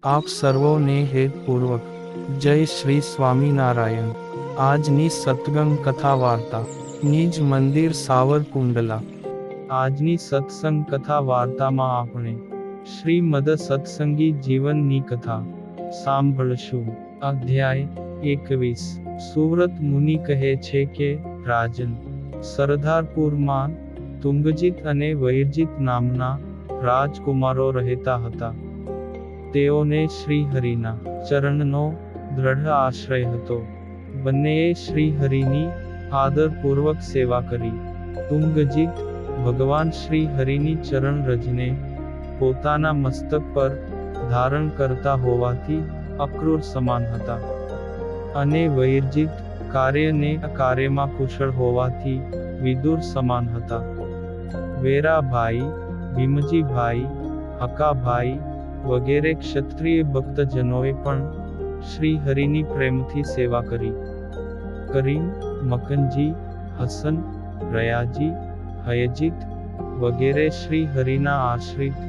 આપ સર્વોને હેતપૂર્વક જય શ્રી સ્વામિનારાયણ। આજની સત્સંગ કથા વાર્તા નિજ મંદિર સાવરકુંડલા। આજની સત્સંગ કથા વાર્તામાં આપણે શ્રીમદ સત્સંગી જીવનની કથા સાંભળશું। અધ્યાય 21। સુવ્રત મુનિ કહે છે કે, રાજન, સરદારપુરમાં તુંગજીત અને વૈરજીત નામના રાજકુમારો રહેતા હતા। તેઓને શ્રીહરિના ચરણનો દ્રઢ આશ્રય હતો। બંનેએ શ્રીહરિની આદરપૂર્વક સેવા કરી। તુંગજીત ભગવાન શ્રીહરિની ચરણ રજને પોતાના મસ્તક પર ધારણ કરતા હોવાથી અક્રૂર સમાન હતા, અને વૈરજીત કાર્યને અકાર્યમાં કુશળ હોવાથી વિદુર સમાન હતા। વેરાભાઈ, ભીમજીભાઈ, હકાભાઈ વગેરે ક્ષત્રિય ભક્તજનોએ પણ શ્રીહરિની પ્રેમથી સેવા કરી। કરીમ, મકનજી, હસન, રયાજી, હયજીત વગેરે શ્રીહરિના આશ્રિત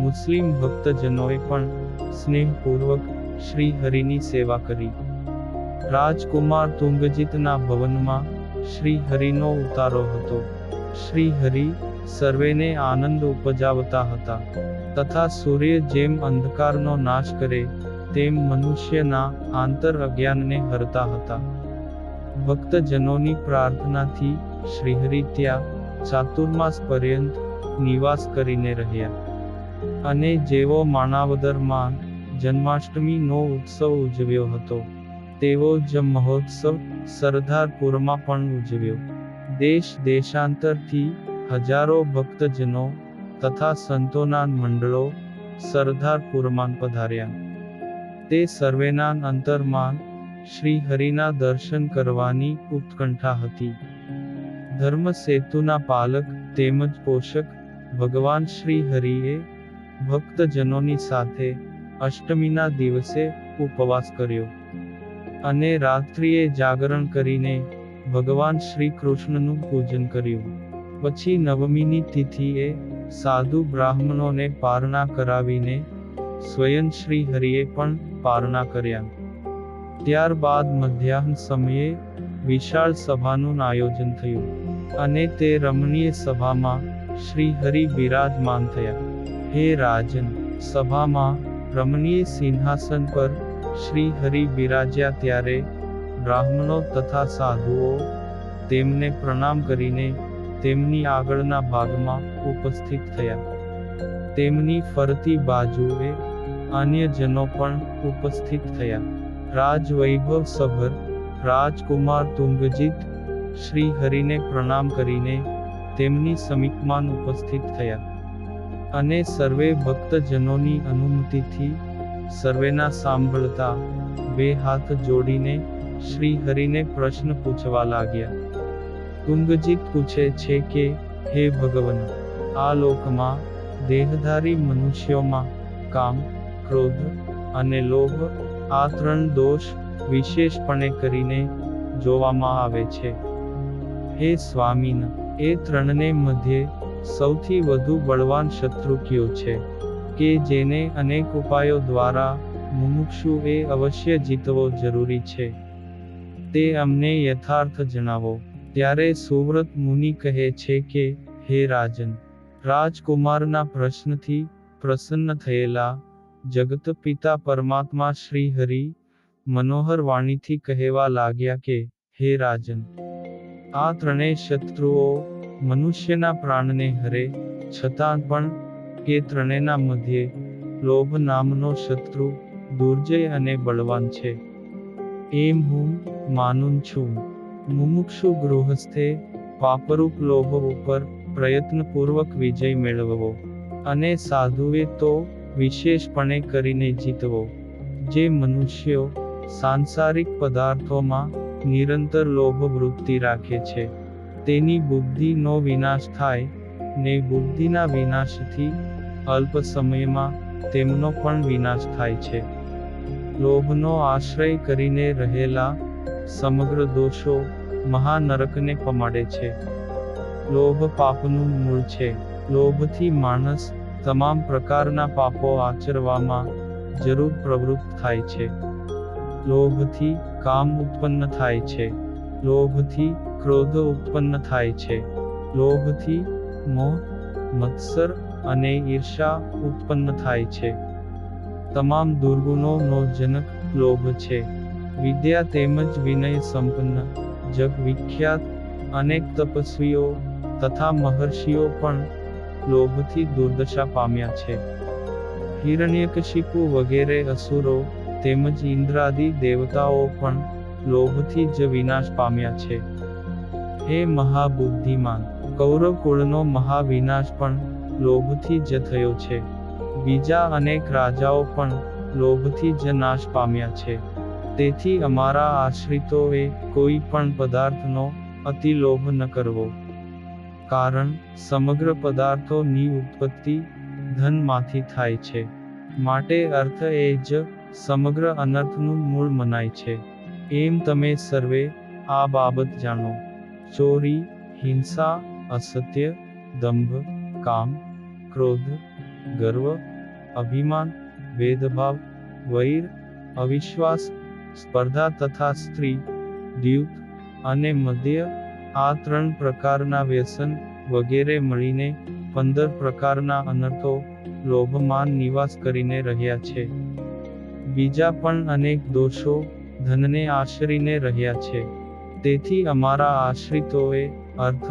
મુસ્લિમ ભક્તજનોએ પણ સ્નેહપૂર્વક શ્રીહરિની સેવા કરી। રાજકુમાર તુંગજીતના ભવનમાં શ્રીહરિનો ઉતારો હતો। શ્રીહરિ સર્વેને આનંદ ઉપજાવતા હતા, તથા સૂર્ય જેમ અંધકારનો નાશ કરે તેમ મનુષ્યના આંતર અજ્ઞાનને હરતા હતા। ભક્તજનોની પ્રાર્થનાથી શ્રીહરિ ત્યાં ચાતુર્માસ પર્યંત નિવાસ કરીને રહ્યા। અને જેવો માણાવદરમાં જન્માષ્ટમીનો ઉત્સવ ઉજવ્યો હતો, તેવો જ મહોત્સવ સરદારપુરમાં પણ ઉજવ્યો। દેશ દેશાંતરથી હજારો ભક્તજનો તથા સંતોના મંડળો સરદારપુરમાં પધાર્યા। તે સર્વેના અંતરમાં શ્રીહરિના દર્શન કરવાની ઉત્કંઠા હતી। ધર્મસેતુના પાલક તેમજ પોષક ભગવાન શ્રીહરિએ ભક્તજનોની સાથે અષ્ટમીના દિવસે ઉપવાસ કર્યો, અને રાત્રિએ જાગરણ કરીને ભગવાન શ્રી કૃષ્ણનું પૂજન કર્યું। પછી નવમીની તિથિએ સાધુ બ્રાહ્મણોને પારણા કરાવીને સ્વયં શ્રીહરિએ પણ પારણા કર્યા। ત્યારબાદ મધ્યાહ્ન સમયે વિશાળ સભાનું આયોજન થયું, અને તે રમણીય સભામાં શ્રીહરિ બિરાજમાન થયા। હે રાજન, સભામાં રમણીય સિંહાસન પર શ્રીહરિ બિરાજ્યા ત્યારે બ્રાહ્મણો તથા સાધુઓ તેમને પ્રણામ કરીને તેમની આગળના ભાગમાં ઉપસ્થિત થયા। તેમની ફરતી બાજુએ અન્ય જનો પણ ઉપસ્થિત થયા। રાજવૈભવ સભર રાજકુમાર તુંગજીત શ્રીહરિને પ્રણામ કરીને તેમની સમીપમાં ઉપસ્થિત થયા, અને સર્વે ભક્તજનોની અનુમતિથી સર્વેના સાંભળતા બે હાથ જોડીને શ્રીહરિને પ્રશ્ન પૂછવા લાગ્યા। તુંગજીત પૂછે છે કે, હે ભગવન, આ લોકમાં દેહધારી મનુષ્યોમાં કામ, ક્રોધ અને લોભ આ ત્રણ દોષ વિશેષપણે કરીને જોવામાં આવે છે। હે સ્વામીન, એ ત્રણને મધ્યે સૌથી વધુ બળવાન શત્રુ કયો છે, કે જેને અનેક ઉપાયો દ્વારા મુમુક્ષુએ અવશ્ય જીતવો જરૂરી છે? તે અમને યથાર્થ જણાવો। ત્યારે સુવ્રત મુનિ કહે છે કે, હે રાજન, રાજકુમારના પ્રશ્નથી પ્રસન્ન થયેલા જગત પિતા પરમાત્મા શ્રીહરિ મનોહર વાણીથી કહેવા લાગ્યા કે, હે રાજન, આ ત્રણેય શત્રુઓ મનુષ્યના પ્રાણને હરે, છતાં પણ એ ત્રણેયના મધ્યે લોભ નામનો શત્રુ દુર્જય અને બળવાન છે, એમ હું માનું છું। મુમુક્ષુ ગૃહસ્થે પાપરૂપ લોભ ઉપર પ્રયત્નપૂર્વક વિજય મેળવવો, અને સાધુએ તો વિશેષપણે કરીને જીતવો। જે મનુષ્યો સાંસારિક પદાર્થોમાં નિરંતર લોભ વૃત્તિ રાખે છે, તેની બુદ્ધિનો વિનાશ થાય, ને બુદ્ધિના વિનાશથી અલ્પ સમયમાં તેમનો પણ વિનાશ થાય છે। લોભનો આશ્રય કરીને રહેલા સમગ્ર દોષો મહાનરકને પમાડે છે। લોભ પાપનું મૂળ છે। લોભથી માણસ તમામ પ્રકારના પાપો આચરવામાં જરૂર પ્રવૃત્ત થાય છે. લોભથી કામ ઉત્પન્ન થાય છે. લોભથી ક્રોધ ઉત્પન્ન થાય છે. લોભથી મોહ, મત્સર અને ઈર્ષા ઉત્પન્ન થાય છે. તમામ દુર્ગુણોનો જનક લોભ છે. વિદ્યા તેમજ વિનય સંપન્ન, જગ વિખ્યાત અનેક તપસ્વીઓ તથા મહર્ષિઓ પણ લોભથી દુર્દશા પામ્યા છે. હિરણ્યકશિપુ વગેરે અસુરો તેમજ ઇન્દ્રાદિ દેવતાઓ પણ લોભથી જ વિનાશ પામ્યા છે. હે મહાબુદ્ધિમાન, કૌરવ કુળનો મહાવિનાશ પણ લોભથી જ થયો છે. બીજા અનેક રાજાઓ પણ લોભથી જ નાશ પામ્યા છે. તેથી અમારા આશ્રિતોએ કોઈ પણ પદાર્થનો અતિલોભ ન કરવો. કારણ સમગ્ર પદાર્થોની ઉત્પત્તિ ધનમાંથી થાય છે. માટે અર્થ એ જ સમગ્ર અનર્થનું મૂળ મનાય છે. એમ તમે સર્વે આ બાબત જાણો. ચોરી, હિંસા, અસત્ય, દંભ, કામ, ક્રોધ, ગર્વ, અભિમાન, ભેદભાવ, વૈર, અવિશ્વાસ, સ્પર્ધા તથા સ્ત્રી, દ્યુત અને મદ્ય, આ 3 પ્રકારના વ્યસન વગેરે મળીને 15 પ્રકારના અનર્થો લોભમાં નિવાસ કરીને રહ્યા છે. બીજા પણ અનેક દોષો ધનને આશરીને રહ્યા છે. તેથી અમારા આશ્રિતોએ અર્થ,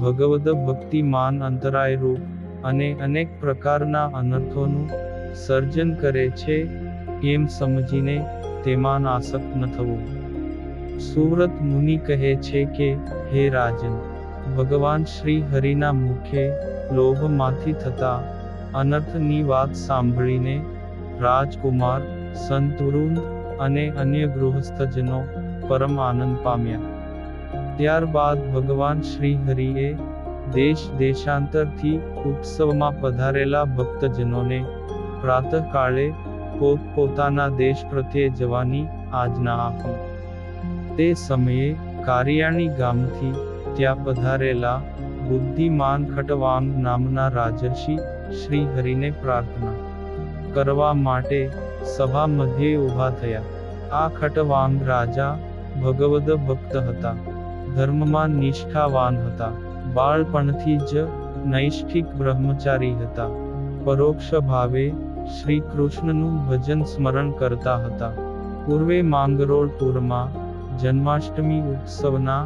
ભગવદ ભક્તિમાન અંતરાયરૂપ અને અનેક પ્રકારના અનર્થોનું સર્જન કરે છે એમ સમજીને તેમાં આસક્ત ન થવું. સુવ્રત મુનિ કહે છે કે, હે રાજન, ભગવાન શ્રી હરિના મુખે લોભમાંથી થતા અનર્થની વાત સાંભળીને રાજકુમાર, સંતવૃંદ અને અન્ય ગૃહસ્થજનો પરમ આનંદ પામ્યા. ત્યારબાદ ભગવાન શ્રી હરિએ દેશ દેશાંતરથી ઉત્સવમાં પધારેલા ભક્તજનોને પ્રાતઃકાળે પોતપોતાના દેશ પ્રત્યે જવાની આજ્ઞા આપી. તે સમયે કારિયાણી ગામથી ત્યાં પધારેલા બુદ્ધિમાન ખટવાંગ નામના રાજર્ષિ શ્રી હરિને પ્રાર્થના કરવા માટે સભા મધ્યે ઊભા થયા. આ ખટવાંગ રાજા ભગવદ ભક્ત હતા. ધર્મમાં નિષ્ઠાવાન હતા. બાળપણથી જ નૈષ્ઠિક બ્રહ્મચારી હતા. પરોક્ષ ભાવે શ્રી કૃષ્ણનું ભજન સ્મરણ કરતા હતા. પૂર્વે માંગરોળપુરમાં જન્માષ્ટમી ઉત્સવના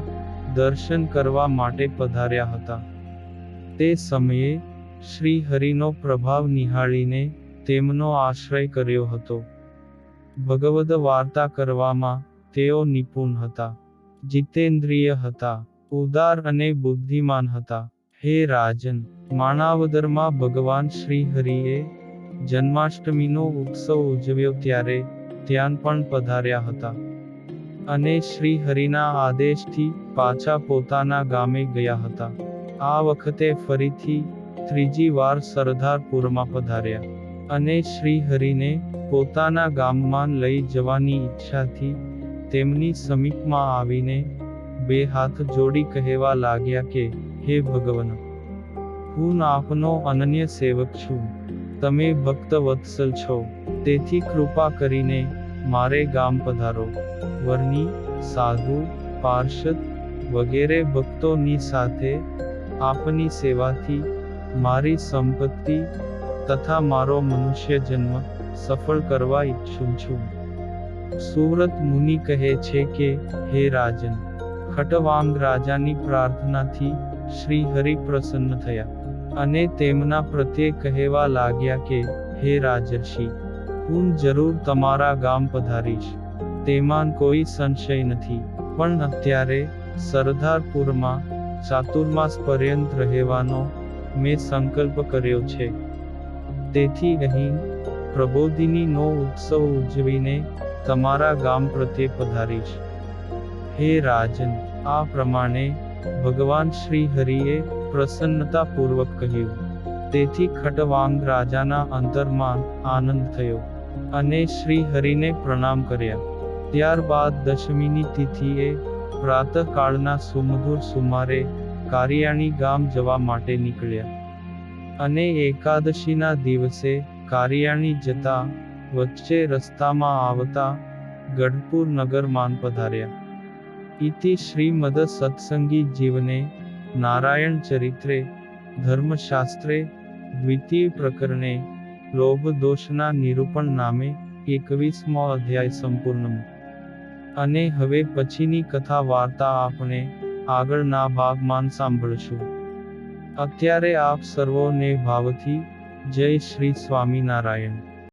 દર્શન કરવા માટે પધાર્યા હતા. તે સમયે શ્રી હરિનો પ્રભાવ નિહાળીને તેમનો આશ્રય કર્યો હતો. ભગવદ વાર્તા કરવામાં તેઓ નિપુણ હતા. જીતેન્દ્રિય હતા. ઉદાર અને બુદ્ધિમાન હતા. હે રાજન, માણાવદરમાં ભગવાન શ્રી હરિએ જન્માષ્ટમીનો ઉત્સવ ઉજવ્યો ત્યારે ત્યાં પણ પધાર્યા હતા. અને શ્રી હરિના આદેશથી પાછા પોતાના ગામે ગયા હતા. આ વખતે ફરીથી ત્રીજી વાર સરદારપુરમાં પધાર્યા. અને શ્રી હરિને પોતાના ગામમાં લઈ જવાની ઈચ્છાથી તેમની સમીપમાં આવીને 2 હાથ જોડી કહેવા લાગ્યા કે, હે ભગવન, હું આપનો અનન્ય સેવક છું. તમે ભક્ત વત્સલ છો. તેથી કૃપા કરીને મારે ગામ પધારો. વર્ણી, સાધુ, પાર્ષદ વગેરે ભક્તોની સાથે આપની સેવાથી મારી સંપત્તિ તથા મારો મનુષ્ય જન્મ સફળ કરવા ઈચ્છું છું. સુવ્રત મુનિ કહે છે કે, હે રાજન, ખટવાંગ રાજાની પ્રાર્થનાથી શ્રી હરિ પ્રસન્ન થયા. અને તેમના પ્રત્યે કહેવા લાગ્યા કે, હે રાજર્ષિ, હું જરૂર તમારા ગામ પધારીશ. તેમાં કોઈ સંશય નથી. પણ અત્યારે સરદારપુરમાં ચાતુર્માસ પર્યંત રહેવાનો મેં સંકલ્પ કર્યો છે. તેથી અહીં પ્રબોધિનીનો ઉત્સવ ઉજવીને તમારા ગામ પ્રત્યે પધારીશ. હે રાજન, આ પ્રમાણે ભગવાન શ્રી હરિએ પ્રસન્નતાપૂર્વક કહ્યું. તેથી ખટવાંગ રાજાના અંતરમાં આનંદ થયો અને શ્રી હરિને પ્રણામ કર્યા. ત્યારબાદ દશમીની તિથિએ પ્રાતઃકાળના સુમધુર સુમારે કારિયાણી ગામ જવા માટે નીકળ્યા. અને એકાદશીના દિવસે કારિયાણી જતા વચ્ચે રસ્તામાં આવતા ગઢપુર નગર માન પધાર્યા. ઇતિ શ્રીમદ સત્સંગી જીવને નારાયણ ચરિત્રે ધર્મશાસ્ત્રે દ્વિતીય પ્રકરણે લોભ દોષના નિરૂપણ નામે 21મો અધ્યાય સંપૂર્ણ. અને હવે પછીની કથા વાર્તા આપણે આગળના ભાગમાં સાંભળશું. અત્યારે આપ સર્વોને ભાવથી જય શ્રી સ્વામિનારાયણ.